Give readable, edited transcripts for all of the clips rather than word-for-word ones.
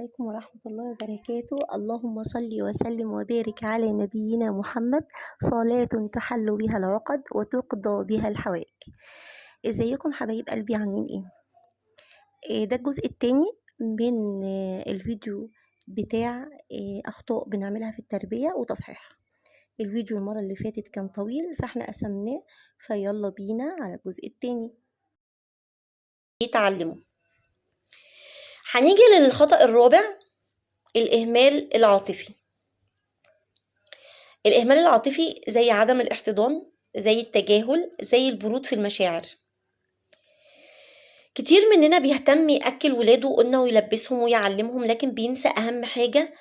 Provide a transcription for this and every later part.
عليكم ورحمة الله وبركاته. اللهم صل وسلم وبارك على نبينا محمد، صلاة تحل بها العقد وتقضى بها الحوائج. ازيكم حبايب قلبي، عاملين ايه؟ ده الجزء التاني من الفيديو بتاع أخطاء بنعملها في التربية وتصحيحها. الفيديو المرة اللي فاتت كان طويل فاحنا قسمناه، فيلا بينا على الجزء التاني. تعلموا. هنيجي للخطأ الرابع، الإهمال العاطفي. الإهمال العاطفي زي عدم الاحتضان، زي التجاهل، زي البرود في المشاعر. كتير مننا بيهتم يأكل ولاده قلنا ويلبسهم ويعلمهم، لكن بينسى أهم حاجة،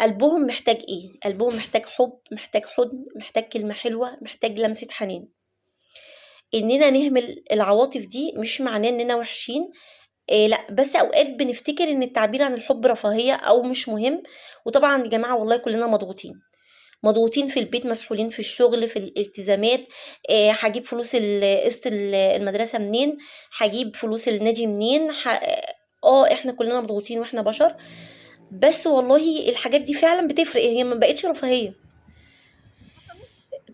قلبهم محتاج ايه؟ قلبهم محتاج حب، محتاج حضن، محتاج كلمة حلوة، محتاج لمسة حنان. إننا نهمل العواطف دي مش معناه إننا وحشين، لا، بس اوقات بنفتكر ان التعبير عن الحب رفاهية او مش مهم. وطبعا يا جماعة والله كلنا مضغوطين في البيت، مسحولين في الشغل، في الالتزامات. هجيب فلوس قسط المدرسة منين، هجيب فلوس النادي منين، احنا كلنا مضغوطين واحنا بشر. بس والله الحاجات دي فعلا بتفرق، هي ما بقتش رفاهية.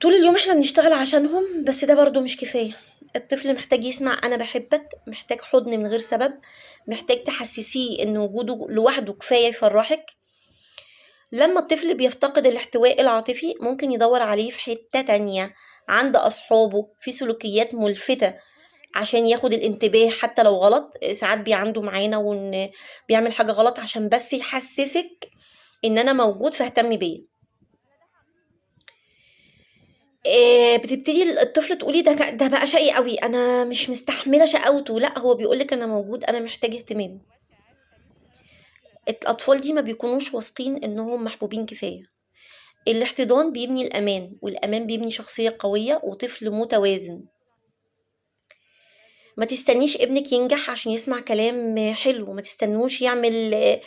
طول اليوم احنا بنشتغل عشانهم، بس ده برضو مش كفاية. الطفل محتاج يسمع انا بحبك، محتاج حضن من غير سبب، محتاج تحسسيه ان وجوده لوحده كفاية يفرحك. لما الطفل بيفتقد الاحتواء العاطفي ممكن يدور عليه في حتة تانية، عند أصحابه، في سلوكيات ملفتة عشان ياخد الانتباه حتى لو غلط. ساعات عنده معانا وان بيعمل حاجة غلط عشان بس يحسسك ان انا موجود فاهتم بيا. بتبتدي الطفل تقولي ده بقى شقي قوي، انا مش مستحمله شقاوته. لا، هو بيقولك انا موجود، انا محتاج اهتمام. الاطفال دي ما بيكونوش واثقين انهم محبوبين كفايه. الاحتضان بيبني الامان، والامان بيبني شخصيه قويه وطفل متوازن. ما تستنيش ابنك ينجح عشان يسمع كلام حلو، ما تستنوش يعمل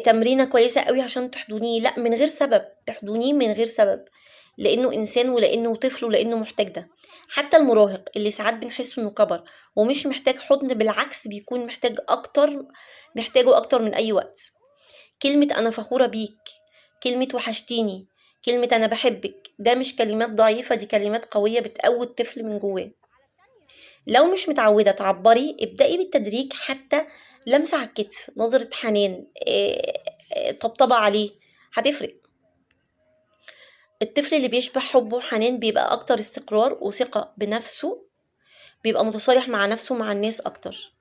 تمرينه كويسه قوي عشان تحضنيه. لا، من غير سبب، احضنيه من غير سبب، لانه انسان ولانه طفل ولانه محتاج ده. حتى المراهق اللي ساعات بنحس انه كبر ومش محتاج حضن، بالعكس بيكون محتاجه اكتر من اي وقت. كلمة انا فخورة بيك، كلمة وحشتيني، كلمة انا بحبك، ده مش كلمات ضعيفة، دي كلمات قوية بتقوي الطفل من جواه. لو مش متعودة تعبري، ابدأي بالتدريج، حتى لمسة على الكتف، نظرة حنان، طبطبة عليه، هتفرق. الطفل اللي بيشبع حب وحنان بيبقى أكتر استقرار وثقة بنفسه، بيبقى متصالح مع نفسه ومع الناس أكتر.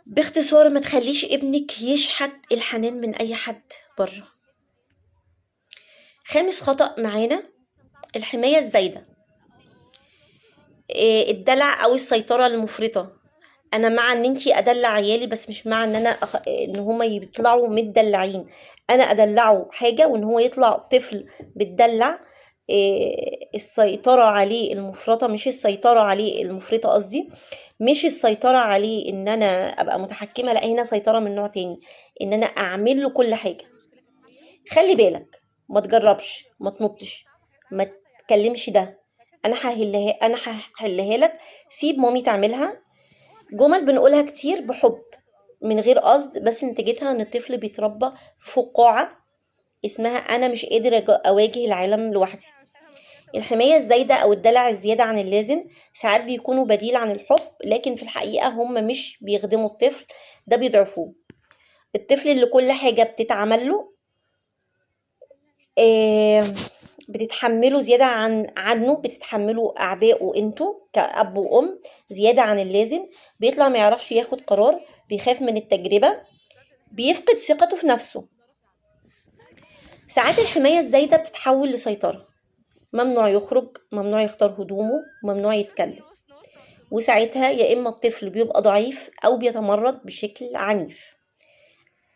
باختصار، ما تخليش ابنك يشحت الحنان من أي حد بره. خامس خطأ معانا، الحماية الزايدة، الدلع أو السيطرة المفرطة. انا مع ان انتي ادلع عيالي، بس مش مع ان ان هما يطلعوا متدلعين. انا ادلعه حاجه وان هو يطلع طفل بتدلع. السيطره عليه المفرطه، مش السيطره عليه المفرطه قصدي، مش السيطره عليه ان انا ابقى متحكمه، لا، هنا سيطره من نوع تاني، ان انا اعمل له كل حاجه. خلي بالك، ما تجربش، ما تنطش، ما تكلمش ده، انا هحلها لك، سيب مامي تعملها. جمل بنقولها كتير بحب من غير قصد، بس نتيجتها ان الطفل بيتربى في فقاعة اسمها انا مش قادر اواجه العالم لوحدي. الحماية الزايدة او الدلع الزيادة عن اللازم ساعات بيكونوا بديل عن الحب، لكن في الحقيقة هم مش بيخدموا الطفل، ده بيضعفوه. الطفل اللي كل حاجة بتتعمل له بتتحمله زيادة عنه، بتتحمله أعباءه انتوا كأب وأم زيادة عن اللازم، بيطلع ما يعرفش ياخد قرار، بيخاف من التجربة، بيفقد ثقته في نفسه. ساعات الحماية الزايدة بتتحول لسيطرة، ممنوع يخرج، ممنوع يختار هدومه، ممنوع يتكلم. وساعتها يا إما الطفل بيبقى ضعيف أو بيتمرد بشكل عنيف.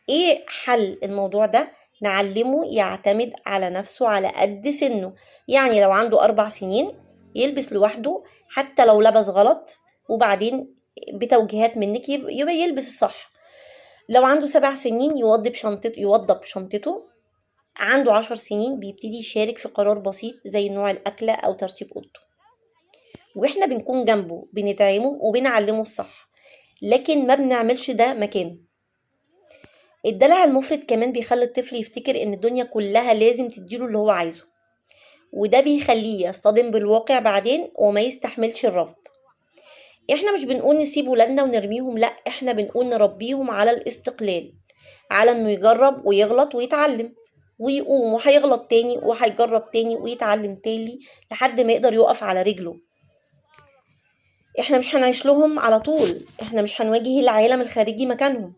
إيه حل الموضوع ده؟ نعلمه يعتمد على نفسه على قد سنه. يعني لو عنده 4 سنين يلبس لوحده حتى لو لبس غلط، وبعدين بتوجيهات منك يبقى يلبس الصح. لو عنده 7 سنين يوضب شنطته. عنده 10 سنين بيبتدي يشارك في قرار بسيط زي نوع الأكلة أو ترتيب أوضته، وإحنا بنكون جنبه، بندعمه وبنعلمه الصح، لكن ما بنعملش ده مكانه. الدلع المفرط كمان بيخلي الطفل يفتكر ان الدنيا كلها لازم تديله اللي هو عايزه، وده بيخليه يصطدم بالواقع بعدين وما يستحملش الرفض. احنا مش بنقول نسيب ولادنا ونرميهم، لا، احنا بنقول نربيهم على الاستقلال، على انه يجرب ويغلط ويتعلم، ويقوم وهيغلط تاني وهيجرب تاني ويتعلم تاني لحد ما يقدر يقف على رجله. احنا مش هنعيش لهم على طول، احنا مش هنواجه العالم الخارجي مكانهم.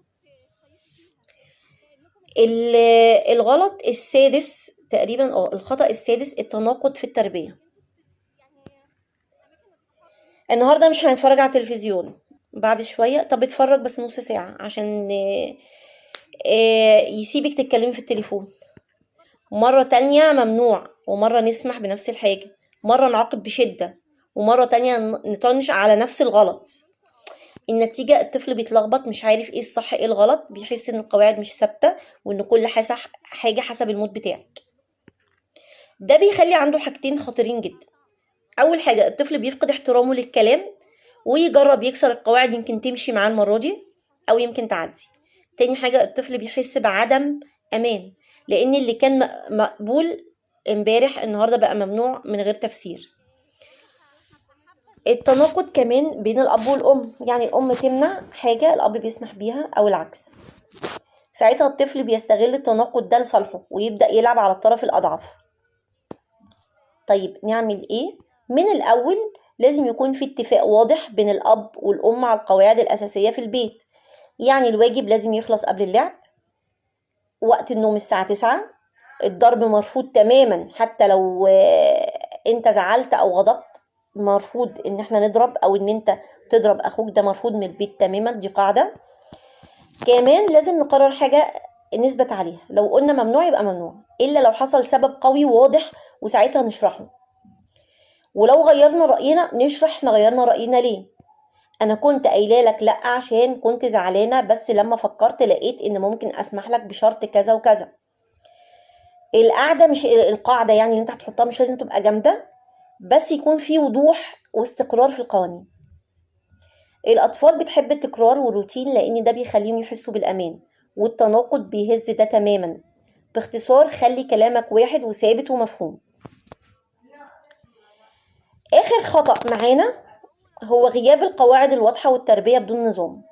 الغلط السادس تقريبا، الخطأ السادس، التناقض في التربية. النهاردة مش هنتفرج على التلفزيون، بعد شوية طب اتفرج بس نص ساعة عشان يسيبك تتكلمي في التليفون. مرة تانية ممنوع، ومرة نسمح بنفس الحاجة، مرة نعاقب بشدة، ومرة تانية نطنش على نفس الغلط. النتيجة الطفل بيتلخبط، مش عارف ايه الصح ايه الغلط، بيحس ان القواعد مش ثابتة وان كل حاجة حسب المود بتاعك. ده بيخلي عنده حاجتين خطيرين جدا. اول حاجة الطفل بيفقد احترامه للكلام ويجرب يكسر القواعد، يمكن تمشي معاه المرة دي او يمكن تعدي. تاني حاجة الطفل بيحس بعدم امان، لان اللي كان مقبول امبارح النهاردة بقى ممنوع من غير تفسير. التناقض كمان بين الاب والام، يعني الام تمنع حاجة الاب بيسمح بيها او العكس. ساعتها الطفل بيستغل التناقض ده لصالحه ويبدأ يلعب على الطرف الأضعف. طيب نعمل ايه؟ من الأول لازم يكون في اتفاق واضح بين الأب والأم على القواعد الأساسية في البيت. يعني الواجب لازم يخلص قبل اللعب، وقت النوم الساعة 9، الضرب مرفوض تماما، حتى لو انت زعلت او غضبت مرفوض ان احنا نضرب او ان انت تضرب اخوك، ده مرفوض من البيت تماما، دي قاعدة. كمان لازم نقرر حاجة نثبت عليها، لو قلنا ممنوع يبقى ممنوع، إلا لو حصل سبب قوي واضح وساعتها نشرحه. ولو غيرنا رأينا نشرح احنا غيرنا رأينا ليه. أنا كنت قايله لك لأ عشان كنت زعلانة، بس لما فكرت لقيت إن ممكن أسمح لك بشرط كذا وكذا. القاعدة مش القاعدة يعني اللي انت هتحطها مش لازم تبقى جامدة، بس يكون في وضوح واستقرار في القوانين. الأطفال بتحب التكرار والروتين لأن ده بيخليهم يحسوا بالأمان، والتناقض بيهز ده تماما. باختصار خلي كلامك واحد وثابت ومفهوم. آخر خطأ معانا هو غياب القواعد الواضحة والتربية بدون نظام.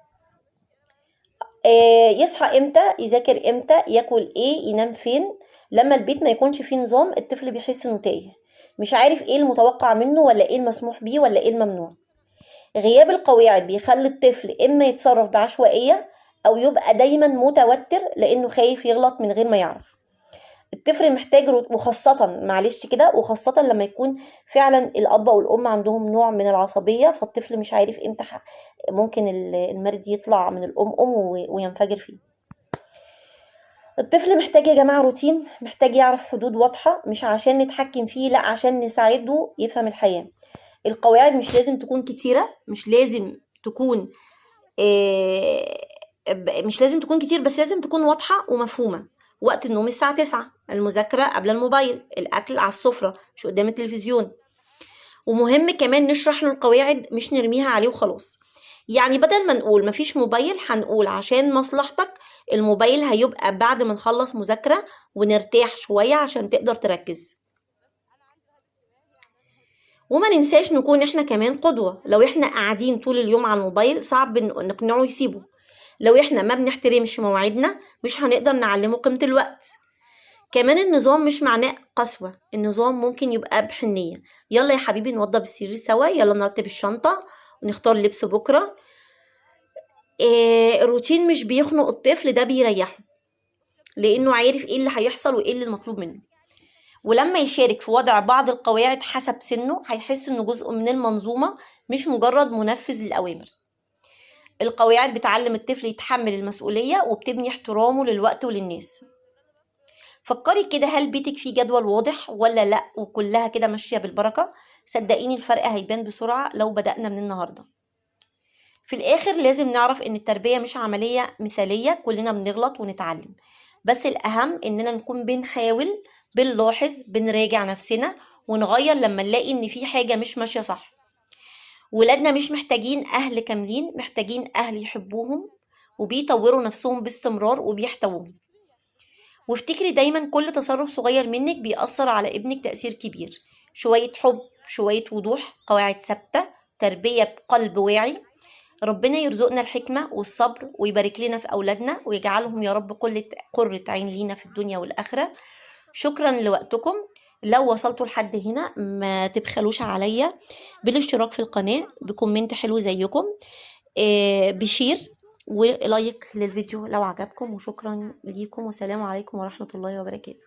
يصحى امتى، يذاكر امتى، ياكل ايه، ينام فين. لما البيت ما يكونش فيه نظام الطفل بيحس انه تايه، مش عارف ايه المتوقع منه ولا ايه المسموح بيه ولا ايه الممنوع. غياب القواعد بيخلي الطفل اما يتصرف بعشوائية او يبقى دايما متوتر لانه خايف يغلط من غير ما يعرف. الطفل محتاج وخاصة معلش كده، وخاصة لما يكون فعلا الاب او الام عندهم نوع من العصبية، فالطفل مش عارف امتى ممكن المرض يطلع من الام وينفجر فيه. الطفل محتاج يا جماعة روتين، محتاج يعرف حدود واضحة، مش عشان نتحكم فيه، لا عشان نساعده يفهم الحياة. القواعد مش لازم تكون كتيرة، مش لازم تكون مش لازم تكون كتير، بس لازم تكون واضحة ومفهومة. وقت النوم الساعة 9، المذاكرة قبل الموبايل، الأكل على السفرة مش قدام التلفزيون. ومهم كمان نشرح له القواعد، مش نرميها عليه وخلاص. يعني بدل ما نقول مفيش موبايل هنقول عشان مصلحتك الموبايل هيبقى بعد ما نخلص مذاكرة ونرتاح شوية عشان تقدر تركز. وما ننساش نكون احنا كمان قدوة. لو احنا قاعدين طول اليوم على الموبايل صعب نقنعه يسيبه. لو احنا ما بنحترمش مواعيدنا مش هنقدر نعلمه قيمة الوقت. كمان النظام مش معناه قسوة، النظام ممكن يبقى بحنية. يلا يا حبيبي نوضب السرير سوا، يلا نرتب الشنطة ونختار لبس بكرة. الروتين مش بيخنق الطفل، ده بيريحه لانه عارف ايه اللي هيحصل وايه اللي المطلوب منه. ولما يشارك في وضع بعض القواعد حسب سنه هيحس انه جزء من المنظومة مش مجرد منفذ للأوامر. القواعد بتعلم الطفل يتحمل المسؤولية وبتبني احترامه للوقت وللناس. فكري كده، هل بيتك فيه جدول واضح ولا لا وكلها كده ماشية بالبركة؟ صدقيني الفرق هيبان بسرعة لو بدأنا من النهاردة. في الآخر لازم نعرف ان التربية مش عملية مثالية، كلنا بنغلط ونتعلم، بس الأهم اننا نكون بنحاول، بنلاحظ، بنراجع نفسنا ونغير لما نلاقي ان في حاجة مش ماشية صح. ولادنا مش محتاجين أهل كاملين، محتاجين أهل يحبوهم وبيطوروا نفسهم باستمرار وبيحتوهم. وافتكري دايما كل تصرف صغير منك بيأثر على ابنك تأثير كبير. شوية حب، شوية وضوح، قواعد ثابتة، تربية بقلب واعي. ربنا يرزقنا الحكمة والصبر ويبارك لنا في أولادنا ويجعلهم يا رب قرة عين لينا في الدنيا والآخرة. شكرا لوقتكم. لو وصلتوا لحد هنا ما تبخلوش عليا بالاشتراك في القناة، بكومنت حلو زيكم، بشير ولايك للفيديو لو عجبكم. وشكرا ليكم، والسلام عليكم ورحمة الله وبركاته.